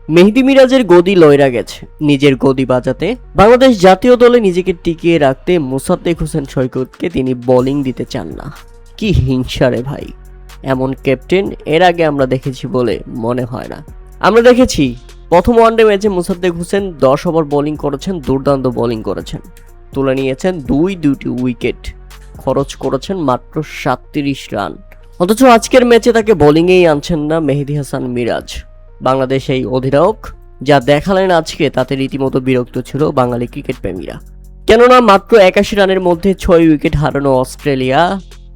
মেহেদী মিরাজের গদি লয়রা গেছে। নিজের গদি বাজাতে বাংলাদেশ জাতীয় দলে নিজেকে টিকিয়ে রাখতে মোসাদ্দেক হোসেন সৈকতকে তিনি বোলিং দিতে চান না। কি হিংসা রে ভাই! এমন ক্যাপ্টেন এর আগে আমরা দেখেছি বলে মনে হয় না। আমরা দেখেছি প্রথম ওয়ানডে ম্যাচে মোসাদ্দেক হোসেন 10 ওভার বোলিং করেছেন, দুর্দান্ত বোলিং করেছেন, তুলে নিয়েছেন দুটি উইকেট, খরচ করেছেন মাত্র 37 রান। অথচ আজকের ম্যাচে তাকে বোলিংয়েই আনছেন না মেহেদী হাসান মিরাজ। বাংলাদেশ এই অধিনায়ক যা দেখালেন আজকে তাতে রীতিমতো বিরক্ত ছিল বাঙালি ক্রিকেট প্রেমীরা। কেননা মাত্র 81 রানের মধ্যে 6 উইকেট হারানো অস্ট্রেলিয়া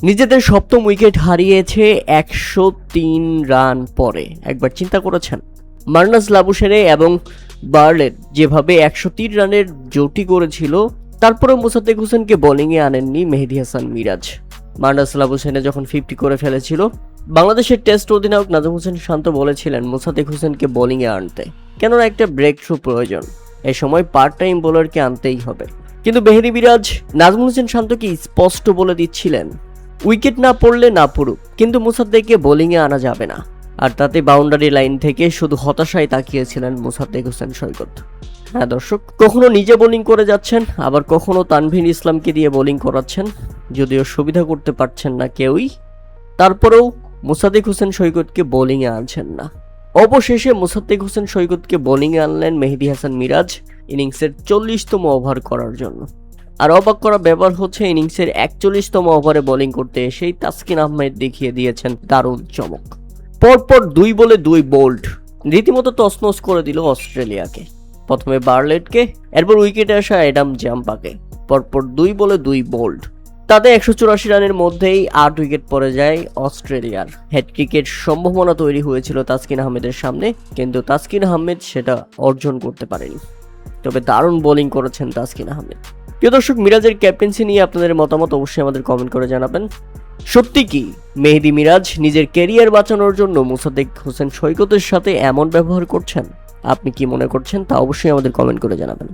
নিজেদের সপ্তম উইকেট হারিয়েছে 103 রান পরে। একবার চিন্তা করেছেন মার্নাস লাবুশেনে এবং বার্লেট যেভাবে 103 রানের জুটি করেছিল, তারপরে মোসাদ্দেক হোসেনকে বোলিংয়ে আনেননি মেহেদী হাসান মিরাজ। মার্নাস লাবুশেনে যখন 50 করে ফেলেছিল, বাংলাদেশের টেস্ট অধিনায়ক নাজমুল হোসেন শান্ত বলেছিলেন মোসাদ্দেক হোসেনকে বোলিংয়ে আনতে, কেননা একটা ব্রেক থ্রু প্রয়োজন, এ সময় পার্ট টাইম বোলারকে আনতেই হবে। কিন্তু মেহেদী মিরাজ নাজমুল হোসেন শান্তকে স্পষ্ট বলে দিচ্ছিলেন উইকেট না পড়লে না পড়ুক, কিন্তু মোসাদ্দেককে বোলিংয়ে আনা যাবে না। আর তাতে বাউন্ডারি লাইন থেকে শুধু হতাশায় তাকিয়েছিলেন মোসাদ্দেক হোসেন সৈকত। হ্যাঁ দর্শক, কখনো নিজে বোলিং করে যাচ্ছেন, আবার কখনো তানভীর ইসলামকে দিয়ে বোলিং করাচ্ছেন, যদিও সুবিধা করতে পারছেন না কেউই। তারপরেও মোসাদ্দেক হোসেন সৈকতকে বোলিংয়ে আনছেন না। অবশেষে মোসাদ্দেক হোসেন সৈকতকে বোলিংয়ে আনলেন মেহেদী হাসান মিরাজ ইনিংসের 40তম ওভার করার জন্য। আর অবাক করা ব্যাপার হচ্ছে, ইনিংসের 41তম ওভারে বোলিং করতে এসেই তাসকিন আহমেদ দেখিয়ে দিয়েছেন দারুণ চমক। পরপর 2 বলে 2 বোল্ড, রীতিমতো তছনছ করে দিল অস্ট্রেলিয়াকে। প্রথমে বার্লেটকে, এরপর উইকেটে আসা অ্যাডাম জাম্পাকে। পরপর 2 বলে 2 বোল্ড, তাতে 184 রানের মধ্যেই 8 উইকেট পড়ে যায় অস্ট্রেলিয়ার। হ্যাটট্রিকের সম্ভাবনা তৈরি হয়েছিল তাসকিন আহমেদের সামনে, কিন্তু তাসকিন আহমেদ সেটা অর্জন করতে পারেনি। তবে দারুণ বোলিং করেছেন তাসকিন আহমেদ। প্রিয় দর্শক, মিরাজের ক্যাপ্টেন্সি নিয়ে আপনাদের মতামত অবশ্যই আমাদের কমেন্ট করে জানাবেন। সত্যি কি মেহেদী মিরাজ নিজের ক্যারিয়ার বাঁচানোর জন্য মোসাদ্দেক হোসেন সৈকতের সাথে এমন ব্যবহার করছেন? আপনি কি মনে করছেন তা অবশ্যই আমাদের কমেন্ট করে জানাবেন।